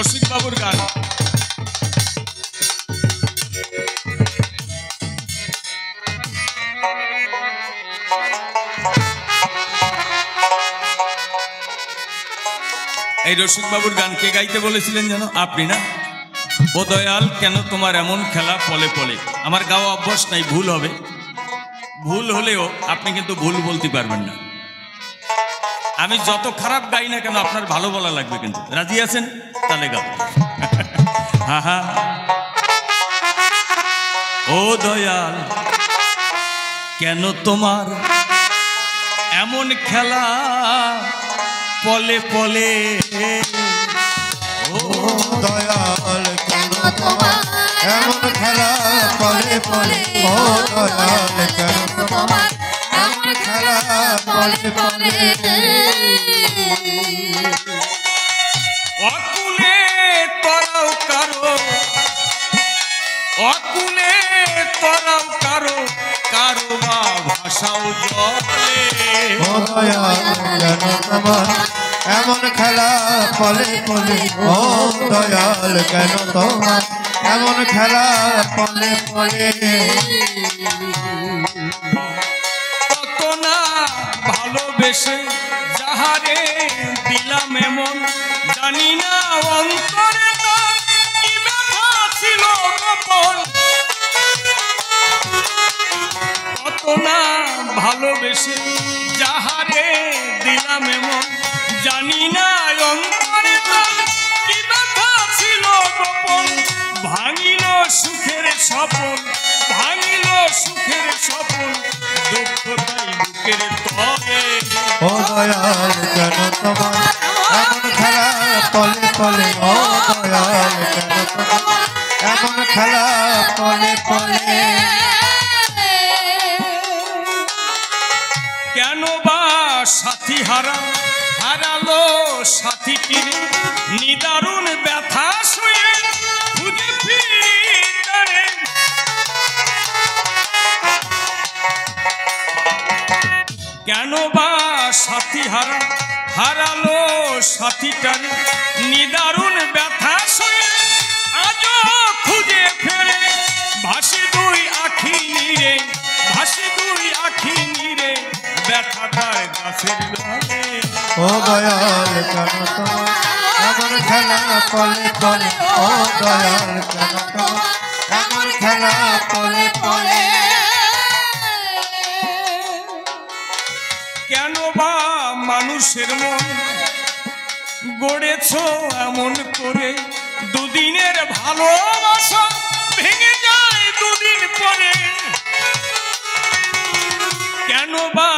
রসিক বাবুর গান। এই রসিক বাবুর গান কে গাইতে বলেছিলেন জানো? আপনি না? ও দয়াল কেন তোমার এমন খেলা পলে পলে। আমার গাওয়া অভ্যাস নাই, ভুল হবে। ভুল হলেও আপনি কিন্তু ভুল বলতে পারবেন না। আমি যত খারাপ গাই না কেন আপনার ভালো বলা লাগবে। কিন্তু রাজি আছেন? তাহলে গাও। হা হা। ও দয়াল কেন তোমার এমন খেলা পলে পলে। ও দয়াল কেন তোমার এমন খেলা পলে পলে। ও দয়াল কেন তোমার এমন খেলা পলে পলে। অকুলে তরাও কারো, অকুলে তরাও কারো, কারো বা ভাষাও জলে। ও দয়াল কেন তোমার এমন খেলা পলে পলে। ও দয়াল কেন তোমার এমন খেলা পলে পলে। কত না ভালোবেসে যাহারে দিলাম এমন, জানি না অন্তরে তার কি ব্যথা ছিল গোপন। কত না ভালোবেসে যাহারে দিলাম এমন, জানি না অন্তরে তার কি ব্যথা ছিল গোপন। ভাঙিল সুখের স্বপন, ভাঙিল সুখের স্বপন, দুঃখ তাই বুকের তলে। ও দয়াল কেন তোমার এমন খেলা পলে পলে। ও দয়াল কেন তোমার এমন খেলা পলে পলে। কেন বা সাথী হারালো সাথীটির নিদারুণ ব্যথা শুয়ে খুঁজে ফিরি তারে। কেন বা সাথী হারালো সাথীটার নিদারুণ ব্যথা শুয়ে আজও খুঁজে ফেরে। ভাসি দুই আখি নীরে, ভাসি দুই আখি নীরে, ব্যথাটার গাছের ডালে। ও দয়াল কেন তোমার এমন খেলা পলে পলে। ও দয়াল কেন তোমার এমন খেলা পলে পলে। কেন বা মানুষের মন গড়েছ এমন করে, দুদিনের ভালোবাসা ভেঙে যায় দুদিন পরে। কেন বা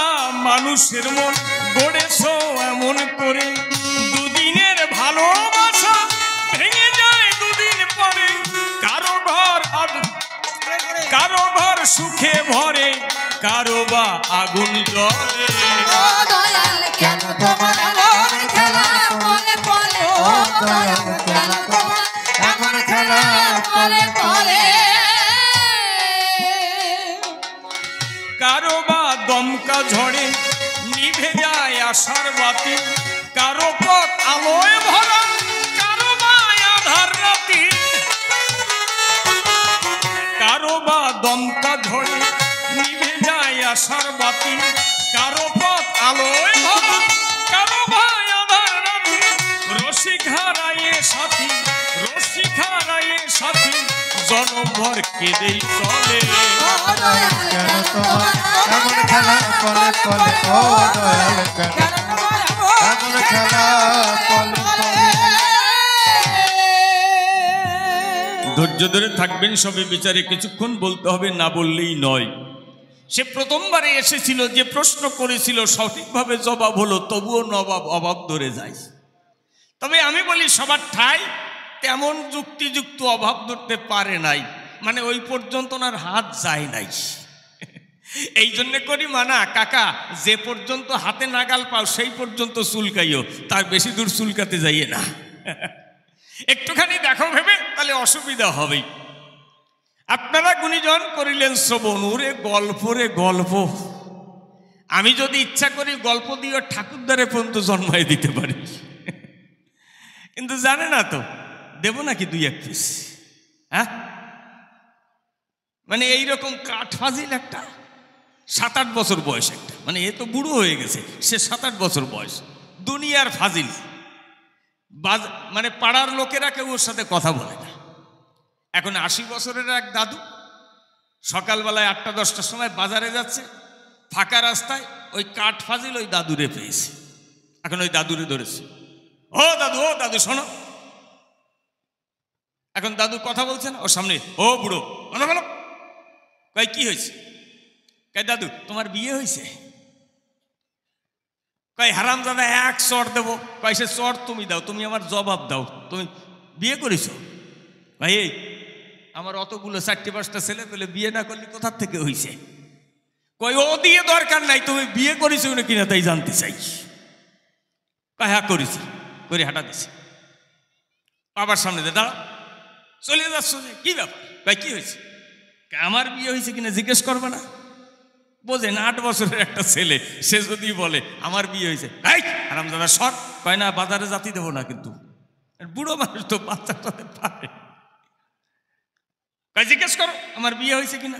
মানুষের মন গড়েছ এমন করে, দুদিনের ভালোবাসা ভেঙে যায় দুদিন পরে। কারো ঘর সুখে ভরে, কারো বা আগুন জ্বলে। ও দয়াল কেন তোমার এমন খেলা পলে পলে। ও দয়াল কেন তোমার এমন খেলা পলে পলে। কারো বা দমকা ঝড়ে নিভে যায় আশার বাতি, কারো পথ আলোয় ভরা, কারো বা আধার রাতি। কারো বা দমকা ঝড়ে নিভে যায় আশার বাতি, কারো পথ আলোয় ভরা, কারো বা আধার রাতি। রসিক হারায়ে সাথী, রসিক হারায়ে সাথী, জনমভর কেঁদেই চলে। ও দয়াল কেন তোমার এমন খেলা পলে পলে। ও দয়াল কেন এমন খেলা পলে পলে। ধৈর্য ধরে থাকবেন সবে বিচারে, কিছুক্ষণ বলতে হবে, না বললেই নয়। সে প্রথমবারে এসেছিল, যে প্রশ্ন করেছিল সঠিকভাবে জবাব হলো, তবুও নবাব অভাব ধরে যায়। তবে আমি বলি সবার ঠাই তেমন যুক্তিযুক্ত অভাব ধরতে পারে নাই, মানে ওই পর্যন্ত ওনার হাত যায় নাই। এই জন্যে করি মানা, কাকা যে পর্যন্ত হাতে নাগাল পাও সেই পর্যন্ত চুলকাইও, তার বেশি দূর চুলকাতে যাইয়ে না। একটুখানি দেখো ভেবে, তাহলে অসুবিধা হবেই। আপনারা গুণীজন করিলেন শ্রবণ, ওরে গল্প রে গল্প। আমি যদি ইচ্ছা করি গল্প দিয়ে ঠাকুরদারে পর্যন্ত জন্মায় দিতে পারি, কিন্তু জানে না তো দেব নাকি 2-1 পিস? হ্যাঁ, মানে এইরকম কাঠ ফাজিল একটা 7-8 বছর বয়স একটা, মানে এ তো বুড়ো হয়ে গেছে, সে 7-8 বছর বয়স, দুনিয়ার ফাজিল, মানে পাড়ার লোকেরা কেউ ওর সাথে কথা বলে না। এখন 80 বছরের এক দাদু সকালবেলায় 8টা-10টার সময় বাজারে যাচ্ছে, ফাঁকা রাস্তায় ওই কাঠ ফাজিল ওই দাদুরে পেয়েছে। এখন ওই দাদুরে ধরেছে, ও দাদু শোনো। এখন দাদু কথা বলছেন, ওর সামনে ও বুড়ো বলো বলো, কয় কি হয়েছে? কয় দাদু তোমার বিয়ে হয়েছে? কয় হারামজাদা এক চর দেবো। কয় সে চর তুমি দাও, তুমি আমার জবাব দাও, তুমি বিয়ে করেছ? ভাই এই আমার অতগুলো 4-5টা ছেলে পেলে, বিয়ে না করলে কোথার থেকে হয়েছে? কয় ও দিয়ে দরকার নাই, তুমি বিয়ে করেছো কিনা তাই জানতে চাই। কয় হ্যাঁ করেছি, করে হাঁটা দিছে। বাবার সামনে দাঁড়া, চলে যাচ্ছ যে কি ব্যাপার? কয় কি হয়েছে? আমার বিয়ে হয়েছে কিনা জিজ্ঞেস করবে না? বোঝেন 8 বছরের একটা ছেলে, সে যদি বলে আমার বিয়ে হয়েছে, এই হারামজাদা সর। কয় না বাজারে জাতি দেবো না, কিন্তু বুড়ো মানুষ তো বাচ্চাটা পারে। কয় জিজ্ঞেস করো আমার বিয়ে হয়েছে কিনা।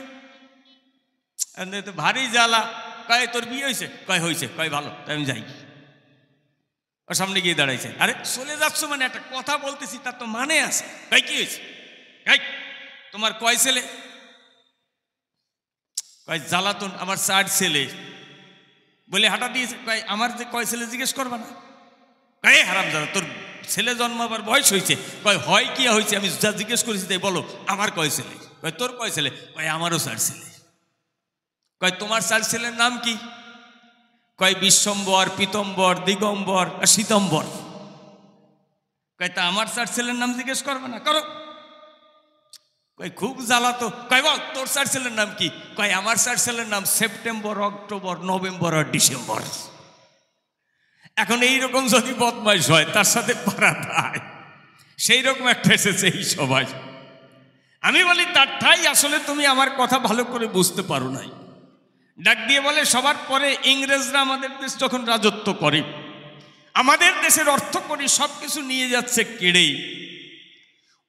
ভারী জ্বালা। কয় তোর বিয়ে হয়েছে? কয় হয়েছে। কয় ভালো, তাই আমি যাই। ওর সামনে গিয়ে দাঁড়াইছে, আরে চলে যাচ্ছ মানে একটা কথা বলতেছি, তার তো মানে আছে। কয় কি হয়েছে? তোমার কয় ছেলে? কয় জ্বালাতন, আমার 4 ছেলে বলে হাঁটা দিয়েছে। কয় আমার যে কয় ছেলে জিজ্ঞেস করবা না? কয় হারামজাদা তোর ছেলে জন্মাবার বয়স হয়েছে? কয় হয় কি হয়েছে, আমি যা জিজ্ঞেস করেছি তাই বলো, আমার কয় ছেলে? কয় তোর কয় ছেলে? কয় আমারও 4 ছেলে। কয় তোমার 4 ছেলের নাম কি? কয় বিশ্বম্বর, পীতম্বর, দিগম্বর, শীতম্বর। কয় তা আমার 4 ছেলের নাম জিজ্ঞেস করবে না? করো। কয় খুব জ্বালাতো। কয় বল তোর 4 ছেলের নাম কি? কয় আমার 4 ছেলের নাম সেপ্টেম্বর, অক্টোবর, নভেম্বর আর ডিসেম্বর। এখন এইরকম যদি বদমাইশ হয়, তার সাথে পারা দায়, সেই রকম একটা এসেছে এই সবাই। আমি বলি তার ঠাই আসলে তুমি আমার কথা ভালো করে বুঝতে পারো নাই। ডাক দিয়ে বলে সবার পরে ইংরেজরা আমাদের দেশ যখন রাজত্ব করে, আমাদের দেশের অর্থ করি সব কিছু নিয়ে যাচ্ছে কেড়েই।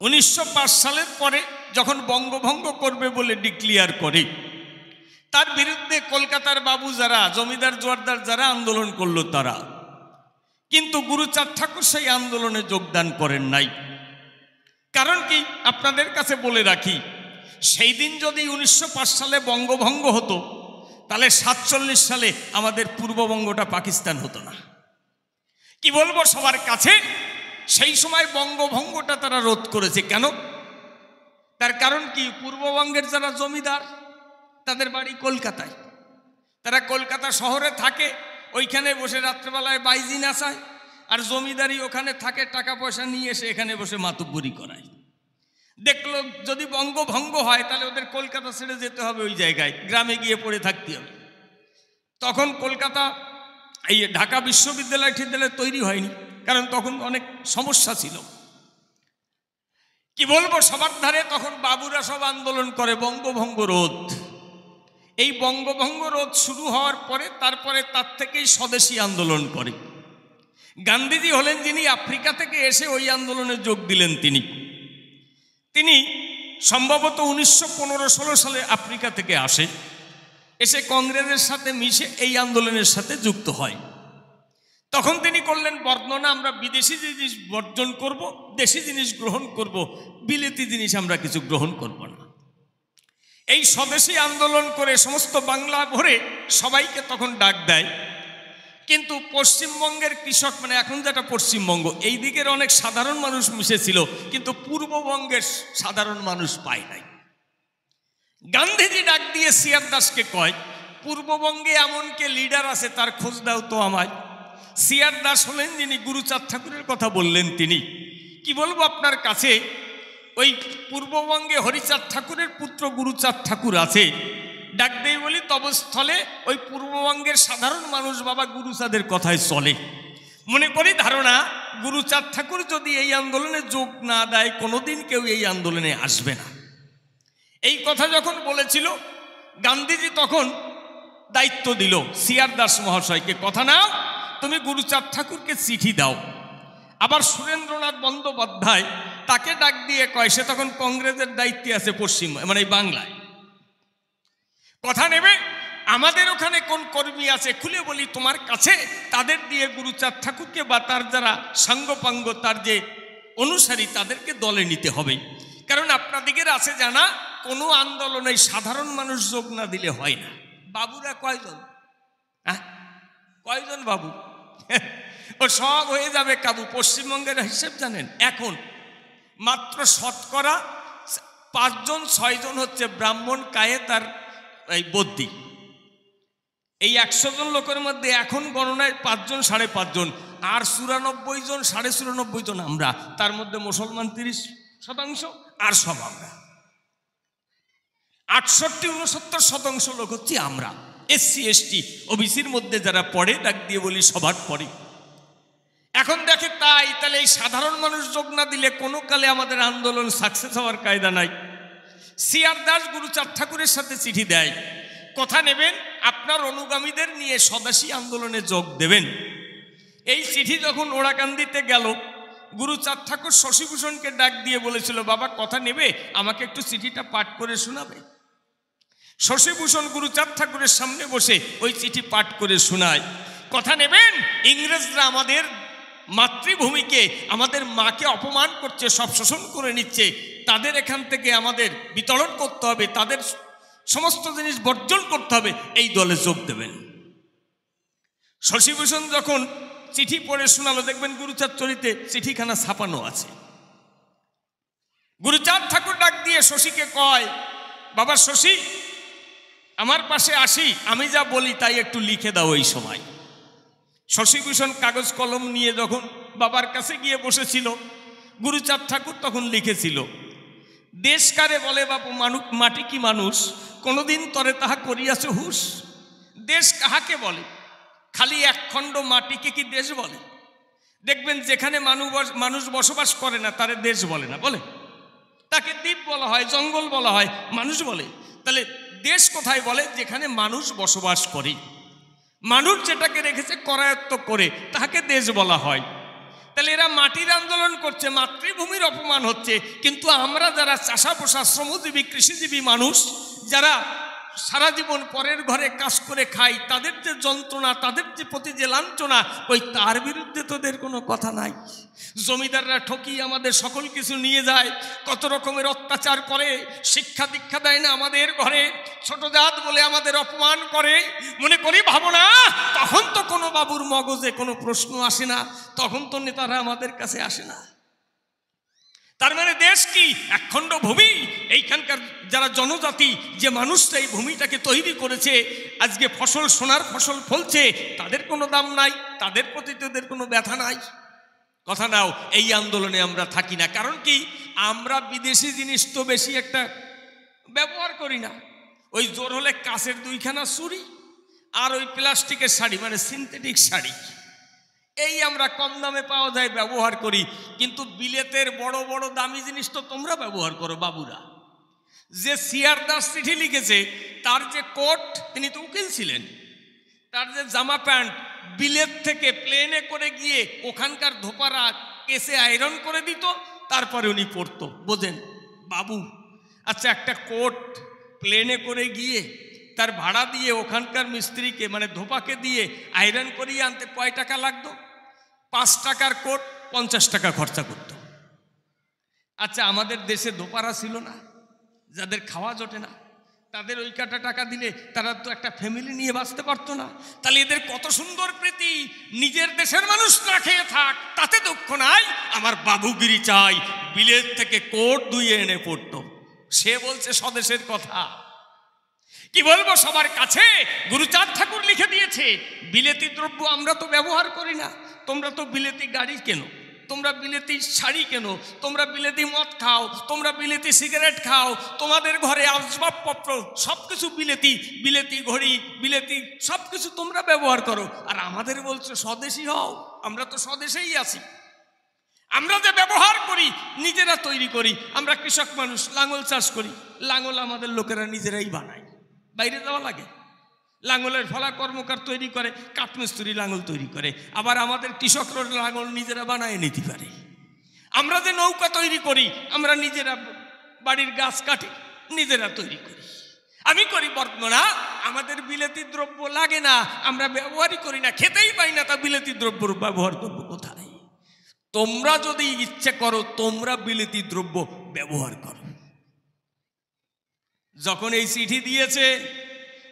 1905 সালের পরে যখন বঙ্গভঙ্গ করবে বলে ডিক্লিয়ার করে, তার বিরুদ্ধে কলকাতার বাবু যারা, জমিদার জোয়ারদার যারা আন্দোলন করলো তারা, কিন্তু গুরুচাঁদ ঠাকুর সেই আন্দোলনে যোগদান করেন নাই। কারণ কি আপনাদের কাছে বলে রাখি, সেই দিন যদি 1905 সালে বঙ্গভঙ্গ হতো, তাহলে 47 সালে আমাদের পূর্ববঙ্গটা পাকিস্তান হতো না। কি বলবো সবার কাছে, সেই সময় বঙ্গভঙ্গটা তারা রোধ করেছে। কেন? তার কারণ কি, পূর্ববঙ্গের যারা জমিদার তাদের বাড়ি কলকাতায়, তারা কলকাতা শহরে থাকে, ওইখানে বসে রাত্রেবেলায় বাইজি নাচায়, আর জমিদারি ওখানে থাকে, টাকা পয়সা নিয়ে এসে এখানে বসে মাতুব্বরি করায়। দেখলো যদি বঙ্গভঙ্গ হয় তাহলে ওদের কলকাতা ছেড়ে যেতে হবে, ওই জায়গায় গ্রামে গিয়ে পড়ে থাকতে হবে। তখন কলকাতা এই ঢাকা বিশ্ববিদ্যালয় তৈরি হয়নি, কারণ তখন অনেক সমস্যা ছিল। কি বলবো সবার ধারে তখন বাবুরা সব আন্দোলন করে বঙ্গভঙ্গ রোধ। এই বঙ্গভঙ্গ রোধ শুরু হওয়ার পরে তারপরে তার থেকেই স্বদেশী আন্দোলন করে। গান্ধীজি হলেন যিনি আফ্রিকা থেকে এসে ওই আন্দোলনে যোগ দিলেন। তিনি সম্ভবত 1915-16 সালে আফ্রিকা থেকে আসে, এসে কংগ্রেসের সাথে মিশে এই আন্দোলনের সাথে যুক্ত হয়। তখন তিনি করলেন বর্ণনা, আমরা বিদেশি জিনিস বর্জন করব, দেশি জিনিস গ্রহণ করব, বিলেতি জিনিস আমরা কিছু গ্রহণ করব না। এই স্বদেশী আন্দোলন করে সমস্ত বাংলা ভরে সবাইকে তখন ডাক দেয়। কিন্তু পশ্চিমবঙ্গের কৃষক, মানে এখন যেটা পশ্চিমবঙ্গ, এই দিকের অনেক সাধারণ মানুষ মিশেছিল, কিন্তু পূর্ববঙ্গের সাধারণ মানুষ পায় নাই। গান্ধীজি ডাক দিয়ে সিআর দাসকে কয়, পূর্ববঙ্গে এমন কে লিডার আছে তার খোঁজ দাও তো আমায়। সিআর দাস হলেন যিনি গুরুচাঁদ ঠাকুরের কথা বললেন। তিনি কি বলবো আপনার কাছে, ওই পূর্ববঙ্গে হরিচাঁদ ঠাকুরের পুত্র গুরুচাঁদ ঠাকুর আছে। ডাক দেই বলি তবস্থলে ওই পূর্ববঙ্গের সাধারণ মানুষ বাবা গুরুচাঁদের কথায় চলে। মনে করি ধারণা, গুরুচাঁদ ঠাকুর যদি এই আন্দোলনে যোগ না দেয়, কোনোদিন কেউ এই আন্দোলনে আসবে না। এই কথা যখন বলেছিল, গান্ধীজি তখন দায়িত্ব দিল সিআর দাস মহাশয়কে, কথা নাও, তুমি গুরুচাঁদ ঠাকুরকে চিঠি দাও। আবার সুরেন্দ্রনাথ বন্দ্যোপাধ্যায় তাকে ডাক দিয়ে কয়, সে তখন কংগ্রেসের দায়িত্বে আছে পশ্চিম মানে এই বাংলায়, কথা নেবে। আমাদের ওখানে কোন কর্মী আছে খুলে বলি তোমার কাছে, তাদের দিয়ে গুরুচাঁদ ঠাকুরকে বা তার যারা সাঙ্গপাঙ্গ তার যে অনুসারী তাদেরকে দলে নিতে হবে। কারণ আপনাদিকের আছে জানা, কোনো আন্দোলনে সাধারণ মানুষ যোগ না দিলে হয় না। বাবুরা কয়জন? কয়জন বাবু? ও সব হয়ে যাবে কাবু। পশ্চিমবঙ্গের হিসেব জানেন, এখন মাত্র শতকরা 5-6 জন হচ্ছে ব্রাহ্মণ কায়েত আর এই বদ্যি। এই 100 জন লোকের মধ্যে এখন গণনায় 5 জন 5.5 জন, আর 94 জন 94.5 জন আমরা। তার মধ্যে মুসলমান 30% আর সব আমরা। 68-69% লোক হচ্ছে আমরা, SC ST OBCর মধ্যে যারা পড়ে ডাক দিয়ে বলি সবার পড়ে। এখন দেখে তাহলে এই সাধারণ মানুষ যোগ না দিলে কোনো কালে আমাদের আন্দোলন সাকসেস হওয়ার কায়দা নাই। CR দাস গুরুচাঁদ ঠাকুরের সাথে চিঠি দেয়, কথা নেবেন, আপনার অনুগামীদের নিয়ে স্বদেশী আন্দোলনে যোগ দেবেন। এই চিঠি যখন ওরাকান্দিতে গেল, গুরুচাঁদ ঠাকুর শশীভূষণকে ডাক দিয়ে বলেছিল, বাবা কথা নেবে, আমাকে একটু চিঠিটা পাঠ করে শোনাবে। শশীভূষণ গুরুচাঁদ ঠাকুরের সামনে বসে ওই চিঠি পাঠ করে শোনায়। কথা নেবেন, ইংরেজরা আমাদের মাতৃভূমিকে, আমাদের মাকে অপমান করছে, সব শোষণ করে নিচ্ছে, তাদের এখান থেকে আমাদের বিতরণ করতে হবে, তাদের সমস্ত জিনিস বর্জন করতে হবে, এই দলে যোগ দেবেন। শশীভূষণ যখন চিঠি পড়ে শোনালো, দেখবেন গুরুচাঁদ চরিতে চিঠিখানা ছাপানো আছে। গুরুচাঁদ ঠাকুর ডাক দিয়ে শশীকে কয়, বাবা শশী, আমার পাশে আসি, আমি যা বলি তাই একটু লিখে দাও। এই সময় শশীভূষণ কাগজ কলম নিয়ে যখন বাবার কাছে গিয়ে বসেছিল, গুরুচাঁদ ঠাকুর তখন লিখেছিল, দেশ কারে বলে বাপু, মাটি কি মানুষ, কোনোদিন তরে তাহা করিয়াছে হুশ। দেশ কাহাকে বলে? খালি একখণ্ড মাটিকে কি দেশ বলে? দেখবেন যেখানে মানুষ বসবাস করে না তারে দেশ বলে না, বলে, তাকে দ্বীপ বলা হয়, জঙ্গল বলা হয়, মানুষ বলে। তাহলে দেশ কোথায় বলে? যেখানে মানুষ বসবাস করে। মানুষ যেটাকে রেখেছে করায়ত্ত করে, তাকে দেশ বলা হয়। তাহলে এরা মাটির আন্দোলন করছে, মাতৃভূমির অপমান হচ্ছে, কিন্তু আমরা যারা চাষা পোষা শ্রমজীবী কৃষিজীবী মানুষ, যারা সারা জীবন পরের ঘরে কাজ করে খাই, তাদের যে যন্ত্রণা, তাদের যে প্রতি যে লাঞ্ছনা, ওই তার বিরুদ্ধে তোদের কোনো কথা নাই। জমিদাররা ঠকিয়ে আমাদের সকল কিছু নিয়ে যায়, কত রকমের অত্যাচার করে, শিক্ষা দীক্ষা দেয় না আমাদের ঘরে, ছোট জাত বলে আমাদের অপমান করে। মনে করি ভাবনা, তখন তো কোনো বাবুর মগজে কোনো প্রশ্ন আসে না, তখন তো নেতারা আমাদের কাছে আসে না। তার মানে দেশ কি? একখণ্ড ভূমি। এইখানকার যারা জনজাতি, যে মানুষটা এই ভূমিটাকে তৈরি করেছে, আজকে ফসল, সোনার ফসল ফলছে, তাদের কোনো দাম নাই, তাদের প্রতি তাদের কোনো ব্যথা নাই। কথা নাও, এই আন্দোলনে আমরা থাকি না। কারণ কি? আমরা বিদেশি জিনিস তো বেশি একটা ব্যবহার করি না। ওই জোর হলে কাঁচের 2খানা চুড়ি আর ওই প্লাস্টিকের শাড়ি, মানে সিনথেটিক শাড়ি, এই আমরা কম দামে পাওয়া যায় ব্যবহার করি। কিন্তু বিলেতের বড় বড় দামি জিনিস তো তোমরা ব্যবহার করো বাবুরা। যে CR দাস চিঠি লিখেছে, তার যে কোট, তিনি তো উকিল ছিলেন, তার যে জামা প্যান্ট বিলেত থেকে প্লেনে করে গিয়ে ওখানকার ধোপারা কেসে আয়রন করে দিত, তারপরে উনি পরতো। বোঝেন বাবু? আচ্ছা, একটা কোট প্লেনে করে গিয়ে তার ভাড়া দিয়ে ওখানকার মিস্ত্রিকে, মানে ধোপাকে দিয়ে আয়রন করিয়ে আনতে কয় টাকা লাগতো? 5 টাকার কোট 50 টাকা খরচা করত। আচ্ছা, আমাদের দেশে ধোপারা ছিল না, যাদের খাওয়া জোটে না, তাদের ওই কাটা টাকা দিলে তারা তো একটা ফ্যামিলি নিয়ে বাঁচতে পারতো না। তাহলে এদের কত সুন্দর প্রীতি, নিজের দেশের মানুষ না খেয়ে থাক, তাতে দুঃখ নাই, আমার বাবুগিরি চাই। বিলেত থেকে কোট ধুয়ে এনে পড়তো। সে বলছে স্বদেশের কথা। কি বলবো সবার কাছে? গুরুচাঁদ ঠাকুর লিখে দিয়েছে, বিলেতি দ্রব্য আমরা তো ব্যবহার করি না, তোমরা তো বিলেতি গাড়ি কেনো, তোমরা বিলেতি শাড়ি কেনো, তোমরা বিলেতি মদ খাও, তোমরা বিলেতি সিগারেট খাও, তোমাদের ঘরে আসবাবপত্র সব কিছু বিলেতি, বিলেতি ঘড়ি, বিলেতি সব কিছু তোমরা ব্যবহার করো, আর আমাদের বলছো স্বদেশী হও। আমরা তো স্বদেশেই আছি। আমরা যে ব্যবহার করি নিজেরা তৈরি করি। আমরা কৃষক মানুষ, লাঙল চাষ করি, লাঙল আমাদের লোকেরা নিজেরাই বানায়, বাইরে যাওয়া লাগে। লাঙলের ফলা কর্মকার তৈরি করে, কাঠমিস্ত্রি লাঙল তৈরি করে, আবার আমাদের কৃষকরা লাঙল নিজেরা বানায় নিতে পারে। আমরা যে নৌকা তৈরি করি, আমরা নিজেরা বাড়ির গাছ কাটি, নিজেরা তৈরি করি। আমি করি বর্ণনা, আমাদের বিলেতি দ্রব্য লাগে না, আমরা ব্যবহারই করি না, খেতেই পাই না, তা বিলেতি দ্রব্য ব্যবহার করবো কোথায়? তোমরা যদি ইচ্ছে করো, তোমরা বিলেতি দ্রব্য ব্যবহার করো। যখন এই চিঠি দিয়েছে,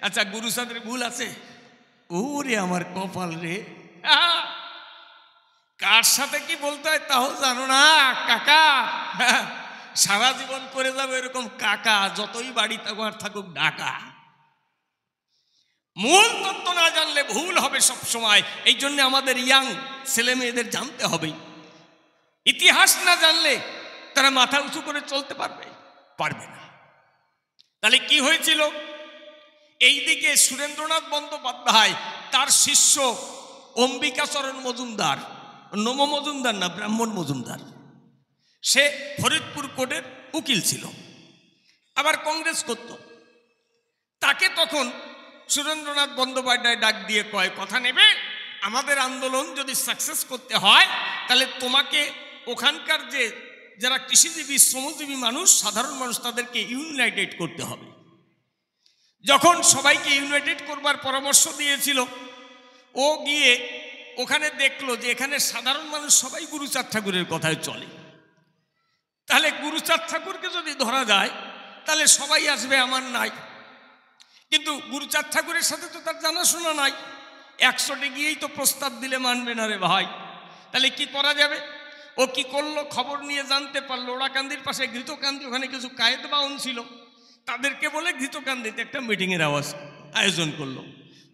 আচ্ছা গুরুচাঁদের ভুল আছে? ওরে আমার কপাল রে, কার সাথে কি বলতে হয় তাও জানো না কাকা। সারা জীবন করে যাবে এরকম কাকা, যতই বাড়ি থাকুক থাকুক ঢাকা। মূল তত্ত্ব না জানলে ভুল হবে সব সময়। এই জন্য আমাদের ইয়াং ছেলে মেয়েদের জানতে হবে। ইতিহাস না জানলে তারা মাথা উঁচু করে চলতে পারবে না। তাহলে কি হয়েছিল? এইদিকে সুরেন্দ্রনাথ বন্দ্যোপাধ্যায়, তার শিষ্য অম্বিকাচরণ মজুমদার, নম মজুমদার না, ব্রাহ্মণ মজুমদার, সে ফরিদপুর কোর্টের উকিল ছিল, আবার কংগ্রেস করত। তাকে তখন সুরেন্দ্রনাথ বন্দ্যোপাধ্যায় ডাক দিয়ে কয়, কথা নেবে, আমাদের আন্দোলন যদি সাকসেস করতে হয় তাহলে তোমাকে ওখানকার যারা কৃষিজীবী, শ্রমজীবী মানুষ, সাধারণ মানুষ, তাদেরকে ইউনাইটেড করতে হবে। যখন সবাইকে ইউনাইটেড করবার পরামর্শ দিয়েছিল, ও গিয়ে ওখানে দেখলো যে এখানে সাধারণ মানুষ সবাই গুরুচাঁদ ঠাকুরের কথায় চলে। তাহলে গুরুচাঁদ ঠাকুরকে যদি ধরা যায় তাহলে সবাই আসবে, আমার নাই। কিন্তু গুরুচাঁদ ঠাকুরের সাথে তো তার জানাশোনা নাই, 100টে গিয়েই তো প্রস্তাব দিলে মানবে না রে ভাই। তাহলে কি করা যাবে? ও কি করলো, খবর নিয়ে জানতে পারলো ওড়াকান্দির পাশে ঘৃতকান্দি, ওখানে কিছু কায়েদ বাউন ছিল, তাদেরকে বলে ঘৃতকান্দিতে একটা মিটিংয়ের আয়োজন করলো।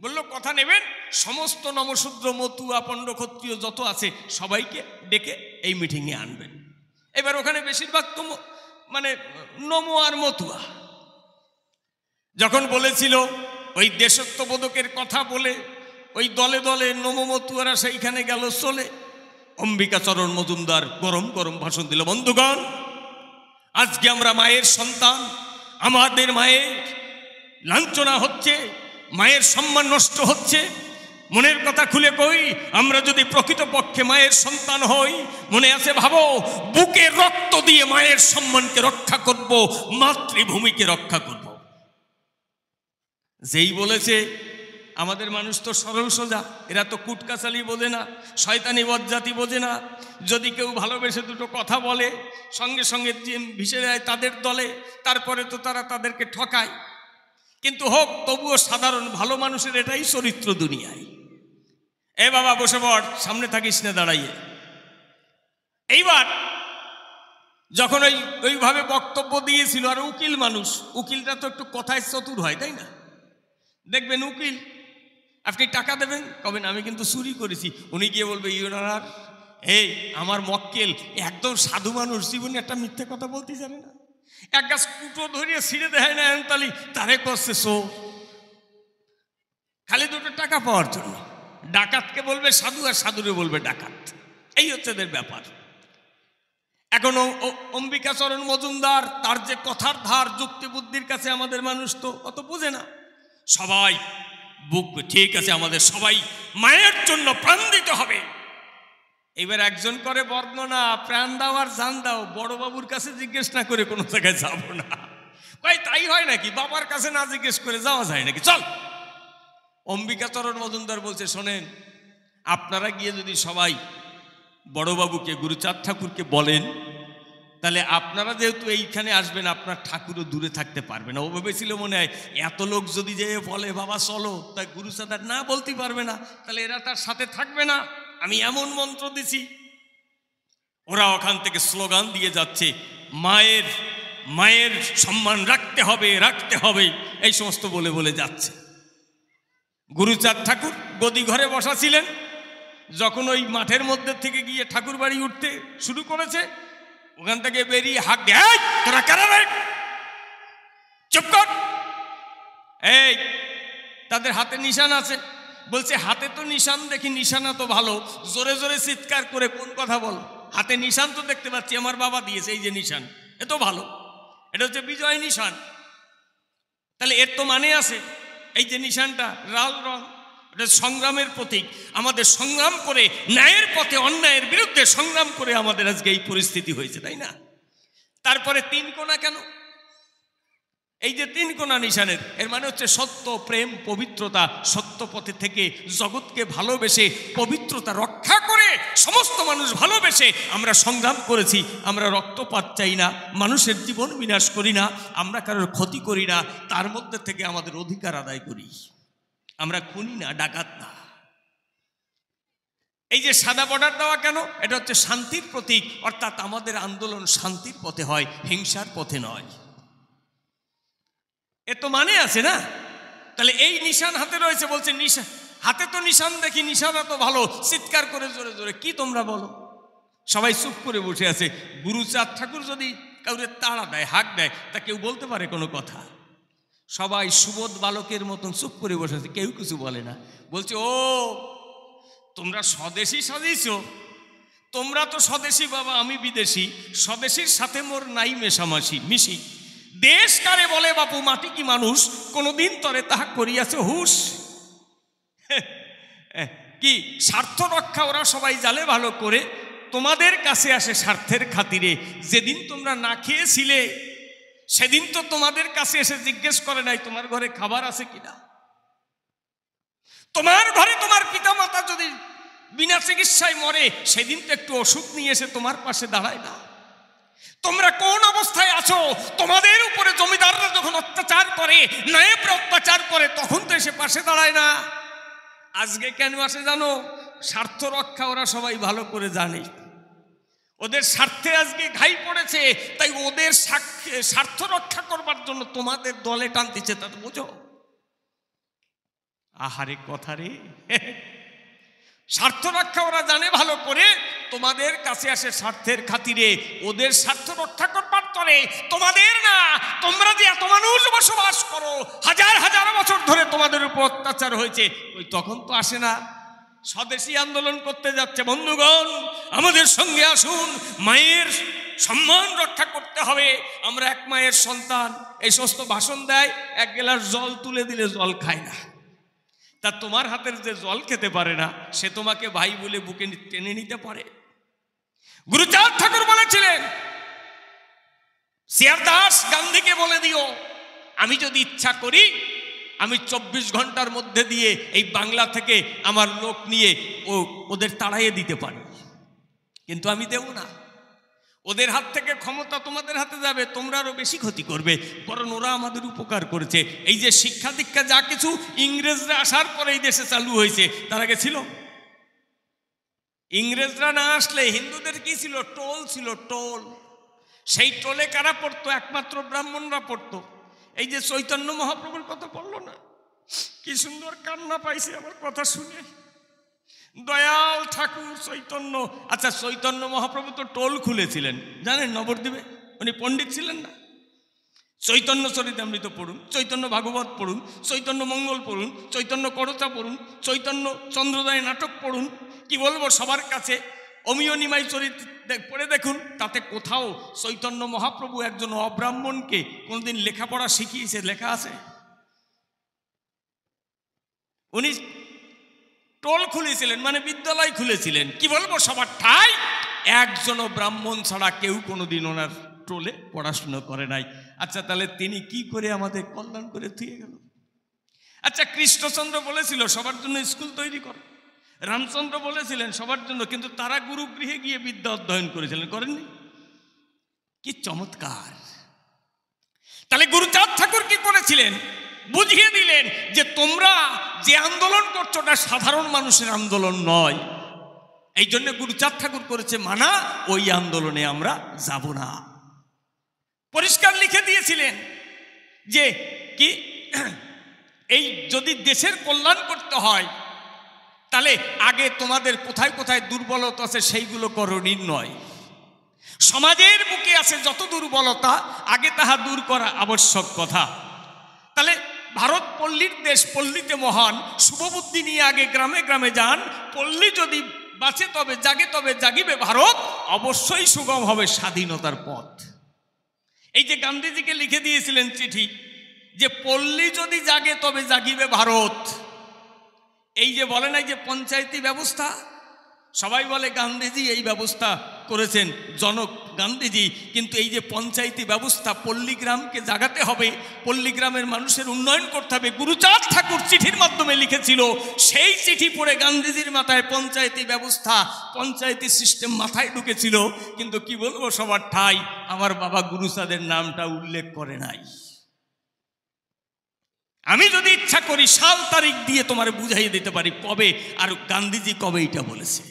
বললো কথা নেবেন, সমস্ত নমশূদ্র, মতুয়া, পণ্ড, ক্ষত্রিয় যত আছে সবাইকে ডেকে এই মিটিংয়ে আনবেন। এবার ওখানে বেশিরভাগ তো মানে নমো আর মতুয়া। যখন বলেছিল, ওই দেশত্ববোধকের কথা বলে ওই দলে দলে নমো মতুয়ারা সেইখানে গেল চলে। অম্বিকাচরণ মজুমদার গরম গরম ভাষণ দিল, বন্ধুগণ, আজকে আমরা মায়ের সন্তান, আমাদের মায়ের লাঞ্ছনা হচ্ছে, মায়ের সম্মান নষ্ট হচ্ছে। মনের কথা খুলে কই, আমরা যদি প্রকৃতপক্ষে মায়ের সন্তান হই, মনে আছে ভাবো, বুকে রক্ত দিয়ে মায়ের সম্মানকে রক্ষা করব, মাতৃভূমিকে রক্ষা করব। যেই বলেছে, আমাদের মানুষ তো সরল সোজা, এরা তো কুটকাচালি বোঝে না, শয়তানি বজ্জাতি বোঝে না। যদি কেউ ভালোবেসে দুটো কথা বলে, সঙ্গে সঙ্গে ভিসে দেয় তাদের দলে, তারপরে তো তারা তাদেরকে ঠকায়। কিন্তু হোক, তবুও সাধারণ ভালো মানুষের এটাই চরিত্র দুনিয়ায়। এ বাবা বসে পড়, সামনে থাকিস না দাঁড়াইয়ে। এইবার যখন ওইভাবে বক্তব্য দিয়েছিল, আর উকিল মানুষ, উকিলটা তো একটু কথায় চতুর হয়, তাই না? দেখবেন উকিল, আপনি টাকা দেবেন, কবেন আমি কিন্তু চুরি করেছি। উনি গিয়ে বলবে, ইউনার, এই আমার মক্কেল একদম সাধু মানুষ, জীবনে একটা মিথ্যে কথা বলতে জানে না, এক গাছ কুটো ধরিয়ে ছিঁড়ে দেয় না তালি, তারে করছে সো, খালি দুটো টাকা পাওয়ার জন্য। ডাকাতকে বলবে সাধু, আর সাধুরে বলবে ডাকাত। এই হচ্ছে এদের ব্যাপার। এখন অম্বিকাচরণ মজুমদার, তার যে কথার ধার, যুক্তি বুদ্ধির কাছে আমাদের মানুষ তো অত বোঝে না। সবাই বুক, ঠিক আছে, আমাদের সবাই মায়ের জন্য প্রাণ দিতে হবে। এবার একজন করে বর্ণনা, প্রাণ দাও আর জান দাও, বড় বাবুর কাছে জিজ্ঞেস না করে কোনো জায়গায় যাব না। ভাই তাই হয় নাকি? বাবার কাছে না জিজ্ঞেস করে যাওয়া যায় নাকি? চল। অম্বিকাচরণ মজুমদার বলছে, শোনেন, আপনারা গিয়ে যদি সবাই বড়বাবুকে, গুরুচাঁদ ঠাকুরকে বলেন, তাহলে আপনারা যেহেতু এইখানে আসবেন, আপনার ঠাকুরও দূরে থাকতে পারবে না। ও ভেবেছিল মনে হয় এত লোক যদি যে বলে বাবা চলো, তাই গুরুচাঁদ আর না বলতে পারবে না, তাহলে এরা তার সাথে থাকবে না। আমি এমন মন্ত্র দিছি। ওরা ওখান থেকে স্লোগান দিয়ে যাচ্ছে, মায়ের মায়ের সম্মান রাখতে হবে, রাখতে হবে, এই সমস্ত বলে বলে যাচ্ছে। গুরুচাঁদ ঠাকুর গদি ঘরে বসা ছিলেন। যখন ওই মাঠের মধ্যে থেকে গিয়ে ঠাকুর বাড়ি উঠতে শুরু করেছে, ওখান থেকে বেরিয়ে হাঁক দিয়ে, তোরা কারা রে, চুপ কর। এই তাদের হাতে নিশান আছে। বলছে, হাতে তো নিশান দেখি, নিশানা তো ভালো, জোরে জোরে চিৎকার করে কোন কথা বলো? হাতে নিশান তো দেখতে পাচ্ছি, আমার বাবা দিয়েছে, এই যে নিশান, এ তো ভালো, এটা হচ্ছে বিজয় নিশান। তাহলে এর তো মানে আছে, এই যে নিশানটা লাল রং, এটা সংগ্রামের প্রতীক। আমাদের সংগ্রাম করে ন্যায়ের পথে অন্যায়ের বিরুদ্ধে সংগ্রাম করে আমাদের আজকে এই পরিস্থিতি হয়েছে, তাই না? তারপরে 3 কোণা কেন? এই যে 3 কোণা নিশানের, এর মানে হচ্ছে সত্য, প্রেম, পবিত্রতা। সত্য পথে থেকে জগৎকে ভালোবেসে পবিত্রতা রক্ষা করে সমস্ত মানুষ ভালোবেসে আমরা সংগ্রাম করেছি। আমরা রক্তপাত চাই না, মানুষের জীবন বিনাশ করি না, আমরা কারোর ক্ষতি করি না, তার মধ্যে থেকে আমাদের অধিকার আদায় করি। আমরা খুনি না, ডাকাত না। এই যে সাদা বর্ডার দেওয়া কেন? এটা হচ্ছে শান্তির প্রতীক, অর্থাৎ আমাদের আন্দোলন শান্তির পথে হয়, হিংসার পথে নয়। এ তো মানে আছে না? তাহলে এই নিশান হাতে রয়েছে, বলছে নিশান হাতে তো নিশান দেখি, নিশানা তো ভালো, চিৎকার করে জোরে জোরে কি তোমরা বলো? সবাই চুপ করে বসে আছে। গুরুচাঁদ ঠাকুর যদি কাউরে তাড়া দেয়, হাঁক দেয়, তা কেউ বলতে পারে কোনো কথা? সবাই সুবোধ বালকের মতন চুপ করে বসে আছে, কেউ কিছু বলে না। বলছে ও তোমরা স্বদেশী সাজিয়েছ, তোমরা তো স্বদেশী বাবা, আমি বিদেশি, স্বদেশীর সাথে মোর নাই মেশামাশি মিশি। দেশ কারে বলে বাপু, মাটি কি মানুষ, কোনদিন তরে তাহা করিয়াছে হুশ। কি স্বার্থ রক্ষা ওরা সবাই জালে ভালো করে, তোমাদের কাছে আসে স্বার্থের খাতিরে। যেদিন তোমরা না খেয়েছিলে সেদিন তো তোমাদের কাছে এসে জিজ্ঞেস করে নাই তোমার ঘরে খাবার আছে কিনা। তোমার ঘরে তোমার পিতামাতা যদি বিনা চিকিৎসায় মরে, সেদিন তো একটু ওষুধ নিয়ে এসে তোমার পাশে দাঁড়ায় না। তোমরা কোন অবস্থায় আছো? তোমাদের উপরে জমিদাররা যখন অত্যাচার করে, নায়েবরা অত্যাচার করে, তখন তো এসে পাশে দাঁড়ায় না। আজকে কেন আসে জানো? স্বার্থ রক্ষা ওরা সবাই ভালো করে জানে। ওদের স্বার্থে আজকে ঘাই পড়েছে, তাই ওদের স্বার্থ রক্ষা করবার জন্য তোমাদের দলে টানতেছে, তা তো বুঝো। আহারে কথা রে, স্বার্থ রক্ষা ওরা জানে ভালো করে, তোমাদের কাছে আসে স্বার্থের খাতিরে। ওদের স্বার্থ রক্ষা করবার তরে তোমাদের না, তোমরা যে এত মানুষ বসবাস করো, হাজার হাজার বছর ধরে তোমাদের উপর অত্যাচার হয়েছে, ওই তখন তো আসে না। স্বদেশী আন্দোলন করতে যাচ্ছে। বন্ধুগণ, আমাদের সঙ্গে আসুন। মায়ের সম্মান রক্ষা করতে হবে। আমরা এক মায়ের সন্তান। এই সমস্ত ভাষণ দেয়, 1 গ্লাস জল তুলে দিলে জল খায় না। তা তোমার হাতের যে জল খেতে পারে না, সে তোমাকে ভাই বলে বুকে টেনে নিতে পারে? গুরুচাঁদ ঠাকুর বলেছিলেন, সিআর দাস গান্ধীকে বলে দিও, আমি যদি ইচ্ছা করি, আমি 24 ঘন্টার মধ্যে দিয়ে এই বাংলা থেকে আমার লোক নিয়ে ওদের তাড়াইয়ে দিতে পারি, কিন্তু আমি দেব না। ওদের হাত থেকে ক্ষমতা তোমাদের হাতে যাবে, তোমরা আরো বেশি ক্ষতি করবে। কারণ ওরা আমাদের উপকার করেছে। এই যে শিক্ষা দীক্ষা যা কিছু ইংরেজরা আসার পরে এই দেশে চালু হয়েছে, তার আগে ছিল? ইংরেজরা না আসলে হিন্দুদের কি ছিল? টোল ছিল, টোল। সেই টোলে কারা পড়তো? একমাত্র ব্রাহ্মণরা পড়তো। এই যে চৈতন্য মহাপ্রভুর কথা বললো না, কি সুন্দর কান্না পাইছে আমার কথা শুনে। দয়াল ঠাকুর চৈতন্য। আচ্ছা, চৈতন্য মহাপ্রভু তো টোল খুলেছিলেন, জানেন? নবদ্বীপে উনি পণ্ডিত ছিলেন না? চৈতন্য চরিতামৃত পড়ুন, চৈতন্য ভাগবত পড়ুন, চৈতন্য মঙ্গল পড়ুন, চৈতন্য করচা পড়ুন, চৈতন্য চন্দ্রোদয় নাটক পড়ুন। কি বলবো সবার কাছে, অমিয় নিমাই চরিত পড়ে দেখুন, তাতে কোথাও চৈতন্য মহাপ্রভু একজন অব্রাহ্মণকে কোনদিন লেখাপড়া শিখিয়েছে? লেখা আছে? উনি টোল খুলেছিলেন, মানে বিদ্যালয় খুলেছিলেন। কি বলবো সবার ঠাই, একজনও ব্রাহ্মণ ছাড়া কেউ কোনোদিন ওনার টোলে পড়াশুনো করে নাই। আচ্ছা, তাহলে তিনি কি করে আমাদের কল্যাণ করে থুয়ে গেল? আচ্ছা, কৃষ্ণচন্দ্র বলেছিল সবার জন্য স্কুল তৈরি করো, রামচন্দ্র বলেছিলেন সবার জন্য, কিন্তু তারা গুরুগৃহে গিয়ে বিদ্যা অধ্যয়ন করেছিলেন, করেননি? কি চমৎকার! তাহলে গুরুচাঁদ ঠাকুর কি করেছিলেন? বুঝিয়ে দিলেন যে তোমরা যে আন্দোলন করছো ওটা সাধারণ মানুষের আন্দোলন নয়। এই জন্য গুরুচাঁদ ঠাকুর করেছে মানা, ওই আন্দোলনে আমরা যাব না। পরিষ্কার লিখে দিয়েছিলেন যে কি, এই যদি দেশের কল্যাণ করতে হয়, তাহলে আগে তোমাদের কোথায় কোথায় দুর্বলতা আছে সেইগুলো করো নির্ণয়। সমাজের বুকে আছে যত দুর্বলতা, আগে তাহা দূর করা আবশ্যক কথা। তাহলে ভারত পল্লীর দেশ, পল্লীতে মহান। শুভবুদ্ধি নিয়ে আগে গ্রামে গ্রামে যান। পল্লী যদি বাঁচে তবে জাগে, তবে জাগিবে ভারত, অবশ্যই সুগম হবে স্বাধীনতার পথ। এই যে গান্ধীজিকে লিখে দিয়েছিলেন চিঠি যে পল্লী যদি জাগে তবে জাগিবে ভারত, এই যে বলে না যে পঞ্চায়েতি ব্যবস্থা, সবাই বলে গান্ধীজি এই ব্যবস্থা করেছেন, জনক গান্ধীজি, কিন্তু এই যে পঞ্চায়েতি ব্যবস্থা, পল্লীগ্রামকে জাগাতে হবে, পল্লীগ্রামের মানুষের উন্নয়ন করতে হবে, গুরুচাঁদ ঠাকুর চিঠির মাধ্যমে লিখেছিল, সেই চিঠি পড়ে গান্ধীজির মাথায় পঞ্চায়েতি ব্যবস্থা, পঞ্চায়েতি সিস্টেম মাথায় ঢুকেছিল। কিন্তু কি বলবো, সবার ঠাই আমার বাবা গুরুচাঁদের নামটা উল্লেখ করে নাই। আমি যদি ইচ্ছা করি সাল তারিখ দিয়ে তোমার বুঝাইয়ে দিতে পারি কবে আর গান্ধীজি কবে এটা বলেছে।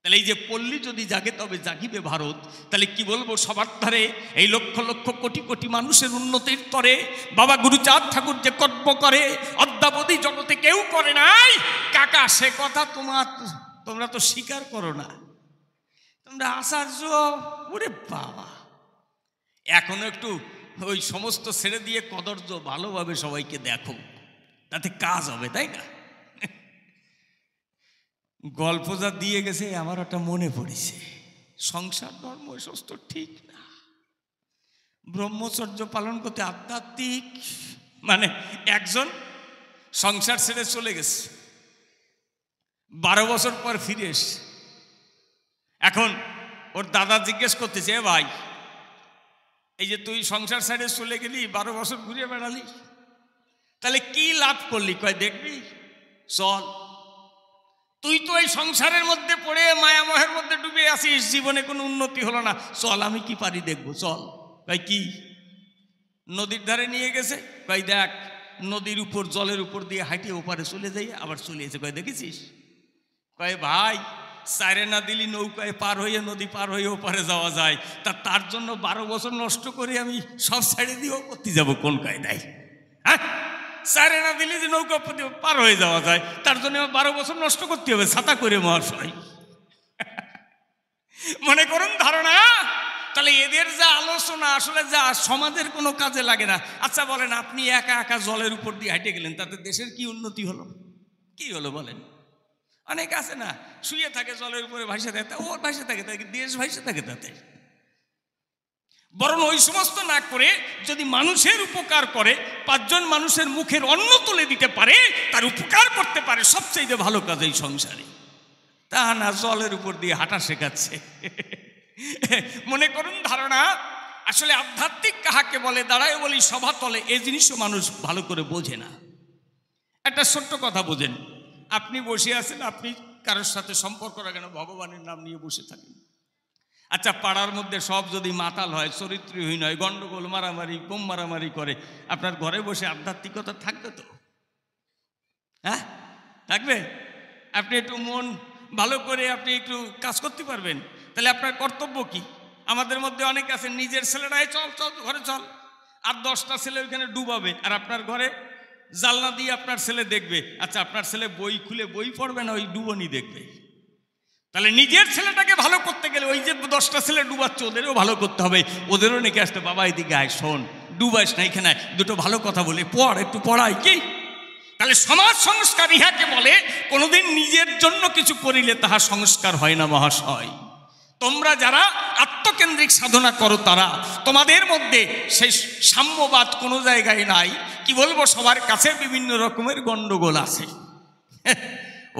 তাহলে এই যে পল্লী যদি জাগে তবে জাগিবে ভারত। তাহলে কি বলবো, সবার ধারে এই লক্ষ লক্ষ কোটি কোটি মানুষের উন্নতির তরে বাবা গুরুচাঁদ ঠাকুর যে কর্ম করে অদ্যাবধি জগতে কেউ করে নাই। কাকা সে কথা তোমরা তো স্বীকার করো না, তোমরা আচার্য, ওরে বাবা, এখনো একটু ওই সমস্ত ছেড়ে দিয়ে কদর্য ভালোভাবে সবাইকে দেখো, তাতে কাজ হবে, তাই না? গল্প যা দিয়ে গেছে আমার একটা মনে পড়েছে, সংসার ধর্ম সমস্ত ঠিক না, ব্রহ্মচর্য পালন করতে আধ্যাত্মিক, মানে একজন সংসার ছেড়ে চলে গেছে, 12 বছর পর ফিরে এসে, এখন ওর দাদা জিজ্ঞেস করতেছে, ভাই এই যে তুই সংসার ছেড়ে চলে গেলি, 12 বছর ঘুরে বেড়ালি, তাহলে কি লাভ করলি? কয় দেখবি, চল, তুই তো এই সংসারের মধ্যে পড়ে মায়ামহের মধ্যে ডুবে আসিস, জীবনে কোনো উন্নতি হলো না, চল আমি কি পারি দেখবো, চল। কয় কি? নদীর ধারে নিয়ে গেছে, কয় দেখ নদীর উপর, জলের উপর দিয়ে হাঁটিয়ে ওপারে চলে যাই, আবার চলে এসে, কয় দেখেছিস? কয় ভাই সাইরে না দিলি নৌকায় পার হয়ে, নদী পার হয়ে ওপারে যাওয়া যায়, তার জন্য 12 বছর নষ্ট করে আমি সব ছেড়ে দিয়েও করতে যাবো কোন কায়দায়? হ্যাঁ, সাইরে না দিলে যে নৌকা পার হয়ে যাওয়া যায়, তার জন্য 12 বছর নষ্ট করতে হবে ছাতা করে মহাশয়। মনে করুন ধারণা। তাহলে এদের যা আলোচনা আসলে যা সমাজের কোনো কাজে লাগে না। আচ্ছা বলেন, আপনি একা একা জলের উপর দিয়ে হেঁটে গেলেন, তাতে দেশের কি উন্নতি হলো? কি হলো বলেন? অনেক আছে না, শুয়ে থাকে জলের উপরে ভাসে থাকে, ওর ভাসে থাকে, তাকে দেশ ভাসে থাকে। তাতে বরং ওই সমস্ত না করে যদি মানুষের উপকার করে, 5 জন মানুষের মুখের অন্ন তুলে দিতে পারে, তার উপকার করতে পারে, সবচেয়ে ভালো কাজ এই সংসারে। তা না জলের উপর দিয়ে হাঁটা শেখাচ্ছে। মনে করুন ধারণা। আসলে আধ্যাত্মিক কাহাকে বলে, দাঁড়ায় বলি সভা তলে, এই জিনিসও মানুষ ভালো করে বোঝে না। একটা ছোট্ট কথা বোঝেন, আপনি বসে আছেন, আপনি কারোর সাথে সম্পর্ক রাখেন, ভগবানের নাম নিয়ে বসে থাকেন। আচ্ছা পাড়ার মধ্যে সব যদি মাতাল হয়, চরিত্রহীন হয়, গন্ডগোল, মারামারি, বোম মারামারি করে, আপনার ঘরে বসে আধ্যাত্মিকতা থাকবে তো? হ্যাঁ থাকবে? আপনি একটু মন ভালো করে আপনি একটু কাজ করতে পারবেন? তাহলে আপনার কর্তব্য কি? আমাদের মধ্যে অনেক আছে, নিজের ছেলেরাই চল চল ঘরে চল, আর 10টা ছেলে ওইখানে ডুবাবে, আর আপনার ঘরে জানলা দিয়ে আপনার ছেলে দেখবে। আচ্ছা আপনার ছেলে বই খুলে বই পড়বে না, ওই ডুবনি দেখবে? তাহলে নিজের ছেলেটাকে ভালো করতে গেলে ওই যে 10টা ছেলে ডুবাচ্ছে ওদেরও ভালো করতে হবে, ওদেরও নাকি আসতে, বাবা এদিকে আয়, শোন, ডুবাইস না, এখানে দুটো ভালো কথা বলে পড়, একটু পড়াই কি। তাহলে সমাজ সংস্কার ইহাকে বলে, কোনোদিন নিজের জন্য কিছু করিলে তাহা সংস্কার হয় না মহাশয়। তোমরা যারা আত্মকেন্দ্রিক সাধনা করো, তারা তোমাদের মধ্যে সেই সাম্যবাদ কোনো জায়গায় নাই। কি বলবো, সবার কাছে বিভিন্ন রকমের গন্ডগোল আছে।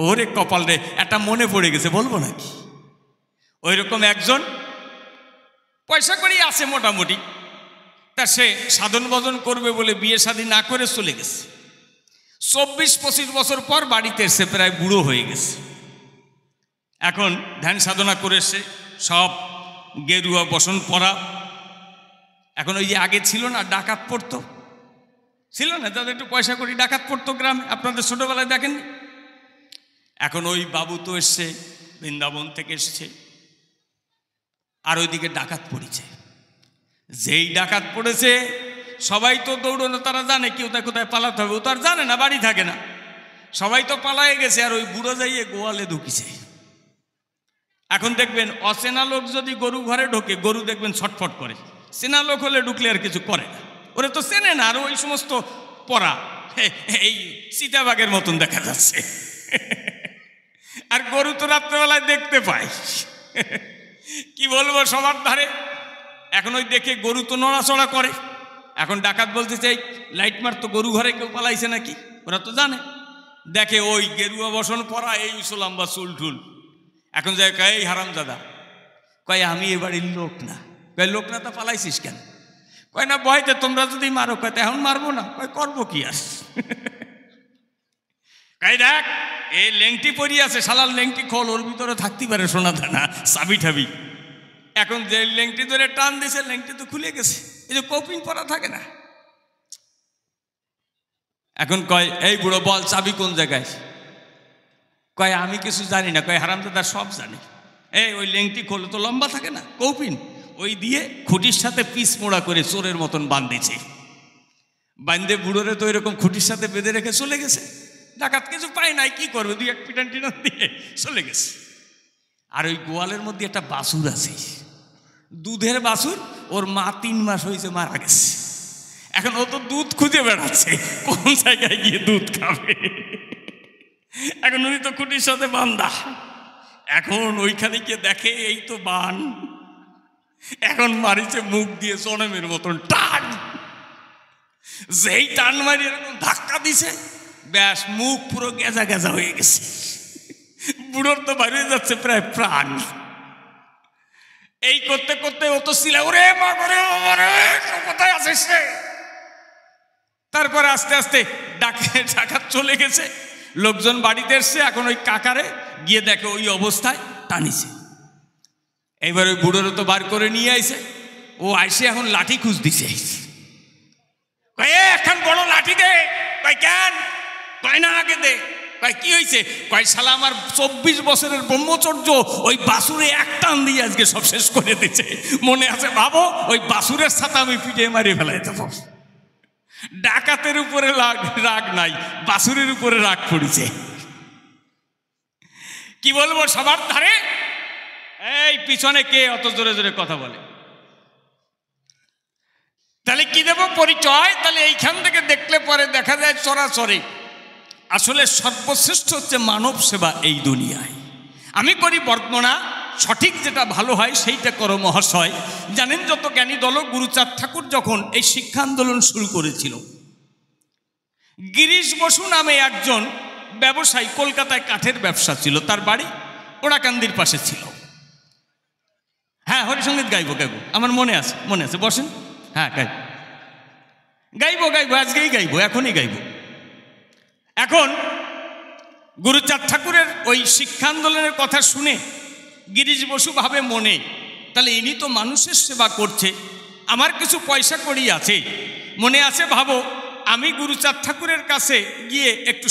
ওরে কপাল রে, একটা মনে পড়ে গেছে, বলবো নাকি? ওই রকম একজন পয়সা করি আছে মোটামুটি, তা সে সাধন ভজন করবে বলে বিয়ে শাদী না করে চলে গেছে। 24-25 বছর পর বাড়িতে এসে প্রায় বুড়ো হয়ে গেছে। এখন ধ্যান সাধনা করে এসে সব গেরুয়া বসন পরা। এখন ওই যে আগে ছিল না ডাকাত পড়তো, ছিল না তাদের একটু পয়সা করি ডাকাত পড়তো গ্রামে, আপনাদের ছোটবেলায় দেখেন। এখন ওই বাবু তো এসছে বৃন্দাবন থেকে এসছে, আর ওইদিকে ডাকাত পড়েছে। যেই ডাকাত পড়েছে সবাই তো দৌড়নো, তারা জানে কি ওটা কোথায় পালাতে হবে, ও তো আর জানে না, বাড়ি থাকে না, সবাই তো পালায়ে গেছে। আর ওই বুড়ো যাইয়ে গোয়ালে ঢুকিছে। এখন দেখবেন অচেনা লোক যদি গরু ঘরে ঢোকে, গরু দেখবেন ছটফট করে, চেনা লোক হলে ঢুকলে আর কিছু করে না, ওরা তো চেনে না। আর ওই সমস্ত পরা এই চিতাবাঘের মতন দেখা যাচ্ছে। আর গরু তো রাত্রেবেলায় দেখতে পায়। কি বলবো, সবার ধারে এখন ওই দেখে গরু তো নড়াচড়া করে। এখন ডাকাত বলতে চাই, লাইট মার তো গরু ঘরে কেউ পালাইছে নাকি, ওরা তো জানে। দেখে ওই গেরুয়া বসন পরা এই লম্বা চুল টুল। এখন যায় কয় এই হারামজাদা, কয় আমি এ বাড়ির লোক না। কয় লোক না তা পালাইছিস কেন? কয় না ভয়তে তোমরা যদি মারো। কয় এখন মারবো না। কয় করবো কি আর? কয় দেখ এই লেংটি পরি আছে, শালার লেংটি খোল, ওর ভিতরে থাকতে পারে সোনা দানা চাবি ঠাবি। এখন যে লেংটি ধরে টান দিছে লেংটি তো খুলে গেছে, এই যে কপিন পরা থাকে না। এখন কয় এই বুড়ো বল চাবি কোন জায়গায়? কয় আমি কিছু জানি না। কয় হারামজাদা সব জানি। এই ওই লেংটি খোল, তো লম্বা থাকে না কৌপিন, ওই দিয়ে খুঁটির সাথে পিস মোড়া করে চোরের মতন বাঁধেছে। বান্ধে বুড়োরে তো এরকম খুঁটির সাথে বেঁধে রেখে চলে গেছে। ডাকাত কিছু পায় নাই, কি করবে, দুই এক পিটান টিটান দিয়ে চলে গেছে। আর ওই গোয়ালের মধ্যে একটা বাছুর আছে, দুধের বাছুর, ওর মা 3 মাস হয়েছে মারা গেছে। এখন ও তো দুধ খুঁজে বেড়াচ্ছে কোন জায়গায় গিয়ে দুধ খাবে। এখন উনি তো খুঁটির সাথে বান্ধা। এখন ওইখানে গিয়ে দেখে এই তো বান। এখন মারিছে মুখ দিয়ে জনমের মতন টান। যেই টান মারি এরকম ধাক্কা দিছে, ব্যাস মুখ পুরো গেজা গেজা হয়ে গেছে। বুড়োর তো বাইরে যাচ্ছে প্রায় প্রাণ। এই করতে করতে ও তো ছিল ওরে মা করে কোথায় আসিস রে। তারপরে আস্তে আস্তে ডাকাত চলে গেছে, লোকজন বাড়িতে এসছে। এখন ওই কাকারে গিয়ে দেখে ওই অবস্থায় টানিছে। এইবার ওই বুড়োরে তো বার করে নিয়ে আইছে। ও আইসে এখন লাঠি খুঁজ দিছে। এখন বড় লাঠি দে। কয় কেন? কয় না আগে দে। কয় কি হয়েছে? কয় শালা আমার 24 বছরের ব্রহ্মচর্য ওই বাছুরে এক টান দিয়ে আজকে সব শেষ করে দিচ্ছে। মনে আছে ভাবো, ওই বাছুরের সাথে আমি পিঠে মারি ফেলাই দেবো। ডাকাতের উপরে রাগ নাই, বাছুরের উপরে রাগ পড়েছে। কি বলবো, সবার ধারে এই পিছনে কে অত জোরে জোরে কথা বলে? তাহলে কি দেব পরিচয়? তাহলে এইখান থেকে দেখলে পরে দেখা যায় চরাচরে আসলে সর্বশ্রেষ্ঠ হচ্ছে মানব সেবা এই দুনিয়ায়। আমি করি বর্ণনা, সঠিক যেটা ভালো হয় সেইটা করো মহাশয়। জানেন যত জ্ঞানী দল, গুরুচাঁদ ঠাকুর যখন এই শিক্ষা আন্দোলন শুরু করেছিল, গিরিশ বসু নামে একজন ব্যবসায়ী, কলকাতায় কাঠের ব্যবসা ছিল, তার বাড়ি ওড়াকান্দির পাশে ছিল। হ্যাঁ, হরিসঙ্গীত গাইবো আমার মনে আছে বসেন। হ্যাঁ গাইবো আজকেই গাইবো, এখনই গাইবো। এখন গুরুচাঁদ ঠাকুরের ওই শিক্ষা আন্দোলনের কথা শুনে গিরিশ বসু ভাবে মনে, তাহলে ইনি তো মানুষের সেবা করছে, আমার কিছু পয়সা কড়ি আছে, মনে আছে ভাবো আমি গুরুচাঁদ ঠাকুরের কাছে গিয়ে একটু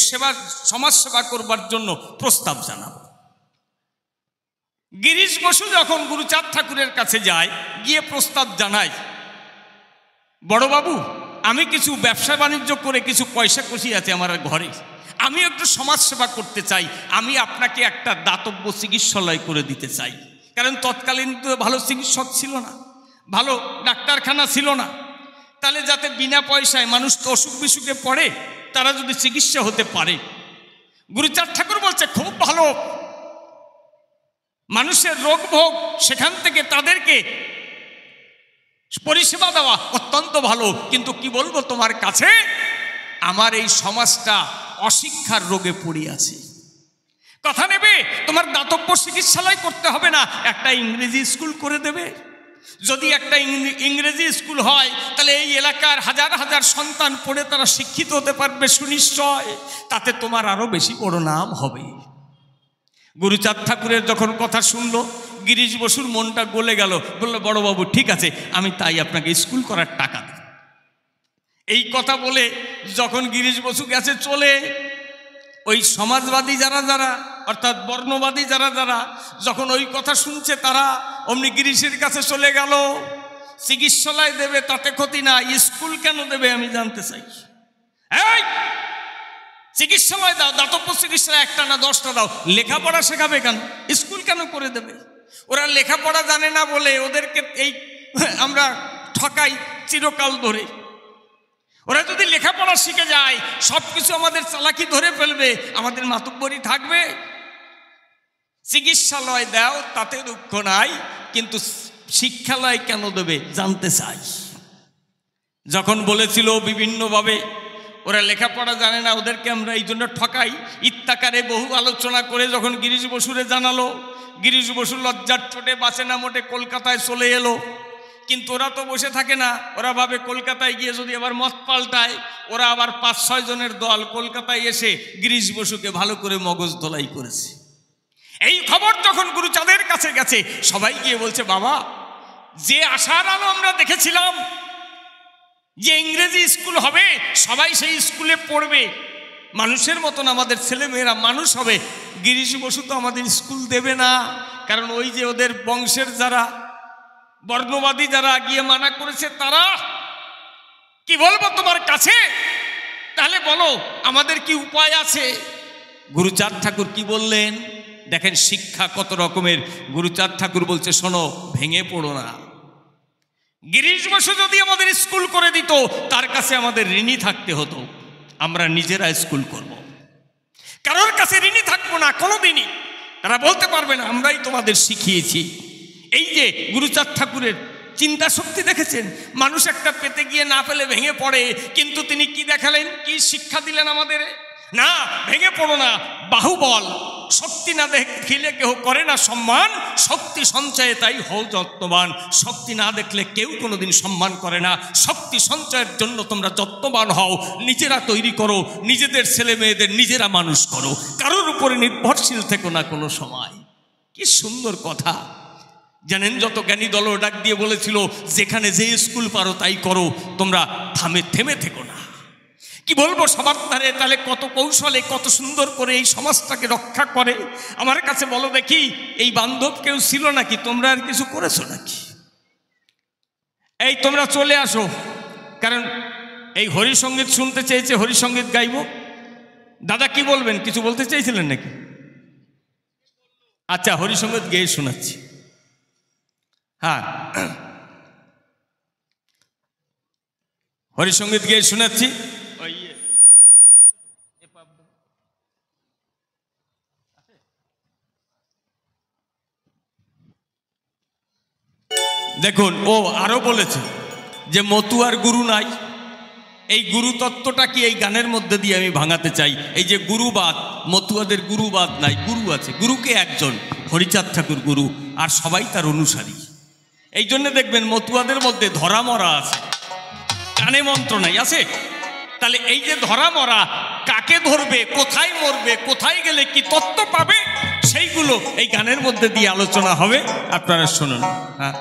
সমাজ সেবা করবার জন্য প্রস্তাব জানাবো। গিরিশ বসু যখন গুরুচাঁদ ঠাকুরের কাছে যায়, গিয়ে প্রস্তাব জানায়, বড়বাবু আমি কিছু ব্যবসা বাণিজ্য করে কিছু পয়সা কষি আছে আমার ঘরে, আমি একটু সমাজ সেবা করতে চাই, আমি আপনাকে একটা দাতব্য চিকিৎসালয় করে দিতে চাই। কারণ তৎকালীন তো ভালো চিকিৎসক ছিল না, ভালো ডাক্তারখানা ছিল না। তাহলে যাতে বিনা পয়সায় মানুষ তো অসুখ বিসুখে পড়ে, তারা যদি চিকিৎসা হতে পারে। গুরুচাঁদ ঠাকুর বলছে খুব ভালো, মানুষের রোগ ভোগ সেখান থেকে তাদেরকে পরিষেবা দেওয়া অত্যন্ত ভালো, কিন্তু কি বলবো তোমার কাছে, আমার এই সমাজটা অশিক্ষার রোগে পড়ে আছে। কথা নেবে, তোমার দাতব্য চিকিৎসালয় করতে হবে না, একটা ইংরেজি স্কুল করে দেবে। যদি একটা ইংরেজি স্কুল হয়, তাহলে এই এলাকার হাজার হাজার সন্তান পড়ে তারা শিক্ষিত হতে পারবে সুনিশ্চয়, তাতে তোমার আরো বেশি বড় নাম হবে। গুরুচাঁদ ঠাকুরের যখন কথা শুনলো, গিরিশ বসুর মনটা গলে গেল। বললো বড়বাবু ঠিক আছে, আমি তাই আপনাকে স্কুল করার টাকা দেব। এই কথা বলে যখন গিরিশ বসু গেছে চলে, ওই সমাজবাদী যারা অর্থাৎ বর্ণবাদী যারা যখন ওই কথা শুনছে, তারা অমনি গিরিশের কাছে চলে গেল। চিকিৎসালয় দেবে তাতে ক্ষতি না, স্কুল কেন দেবে আমি জানতে চাই। এই চিকিৎসালয় দাও, দাতব্য চিকিৎসালয়, একটা না 10টা দাও, লেখাপড়া শেখাবে কেন, স্কুল কেন করে দেবে? ওরা লেখাপড়া জানে না বলে ওদেরকে এই আমরা ঠকাই চিরকাল ধরে। ওরা যদি লেখাপড়া শিখে যায়, সব কিছু আমাদের চালাকি ধরে ফেলবে, আমাদের মাতব্বরি থাকবে। চিকিৎসালয় দাও তাতে দুঃখ নাই, কিন্তু শিক্ষালয় কেন দেবে জানতে চাই। যখন বলেছিল বিভিন্নভাবে ওরা লেখাপড়া জানে না, ওদেরকে আমরা এই জন্য ঠকাই। ইত্যাকারে বহু আলোচনা করে যখন গিরিশ বসুরে জানালো, গিরিশ বসু লজ্জার চোটে বাঁচে না মোটে, কলকাতায় চলে এলো। কিন্তু ওরা তো বসে থাকে না, ওরা ভাবে কলকাতায় গিয়ে যদি আবার মত পাল্টায়, ওরা আবার 5-6 জনের দল কলকাতায় এসে গিরিশ বসুকে ভালো করে মগজ ধোলাই করেছে। এই খবর যখন গুরুচাঁদের কাছে গেছে, সবাই গিয়ে বলছে, বাবা, যে আশার আলো আমরা দেখেছিলাম যে ইংরেজি স্কুল হবে, সবাই সেই স্কুলে পড়বে, মানুষের মতন আমাদের ছেলেমেয়েরা মানুষ হবে, গিরিশ বসু তো আমাদের স্কুল দেবে না। কারণ ওই যে ওদের বংশের যারা বর্ণবাদী যারা গিয়ে মানা করেছে, তারা কি বলবো তোমার কাছে, তাহলে বলো আমাদের কি উপায় আছে? গুরুচাঁদ ঠাকুর কি বললেন দেখেন, শিক্ষা কত রকমের। গুরুচাঁদ ঠাকুর বলছে, শোনো, ভেঙে পড়ো না। গিরিশ বসু যদি আমাদের স্কুল করে দিত, তার কাছে আমাদের ঋণী থাকতে হতো, আমরা নিজেরা স্কুল করব। কারোর কাছে ঋণী থাকবো না কোনোদিনই। তারা বলতে পারবে না আমরাই তোমাদের শিখিয়েছি। এই যে গুরুচাঁদ ঠাকুরের চিন্তা শক্তি দেখেছেন, মানুষ একটা পেতে গিয়ে না পেলে ভেঙে পড়ে, কিন্তু তিনি কি দেখালেন, কি শিক্ষা দিলেন আমাদের? না, ভেঙে পড়ো না, বাহুবল। শক্তি না দেখিলে কেউ করে না সম্মান, শক্তি সঞ্চয়ে তাই হও যত্নবান। শক্তি না দেখলে কেউ কোনোদিন সম্মান করে না। শক্তি সঞ্চয়ের জন্য তোমরা যত্নবান হও, নিজেরা তৈরি করো, নিজেদের ছেলে মেয়েদের নিজেরা মানুষ করো, কারোর উপরে নির্ভরশীল থেকো না কোনো সময়। কি সুন্দর কথা। জানেন, যত জ্ঞানী দল ডাক দিয়ে বলেছিল, যেখানে যে স্কুল পারো তাই করো, তোমরা থেমে থেকো না। কি বলবো সবার ধারে, তাহলে কত কৌশলে কত সুন্দর করে এই সমাজটাকে রক্ষা করে। আমার কাছে বলো দেখি, এই বান্ধব কেউ ছিল নাকি? তোমরা আর কিছু করেছো নাকি? এই তোমরা চলে আসো, কারণ এই হরিসঙ্গীত শুনতে চেয়েছে, হরিসঙ্গীত গাইব। দাদা কি বলবেন, কিছু বলতে চাইছিলেন নাকি? আচ্ছা, হরিসঙ্গীত গেয়ে শোনাচ্ছি। হ্যাঁ, হরিসঙ্গীত গেয়ে শোনাচ্ছি। দেখুন, ও আরো বলেছে যে মতুয়ার গুরু নাই। এই গুরু তত্ত্বটা কি এই গানের মধ্যে দিয়ে আমি ভাঙাতে চাই। এই যে গুরুবাদ, মতুয়াদের গুরুবাদ নাই, গুরু আছে। গুরুকে একজন, হরিচাঁদ ঠাকুর গুরু, আর সবাই তার অনুসারী। এই জন্য দেখবেন মতুয়াদের মধ্যে ধরা মরা আছে, কানে মন্ত্র নাই, আছে। তাহলে এই যে ধরা মরা, কাকে ধরবে, কোথায় মরবে, কোথায় গেলে কি তত্ত্ব পাবে, সেইগুলো এই গানের মধ্যে দিয়ে আলোচনা হবে। আপনারা শুনুন। হ্যাঁ।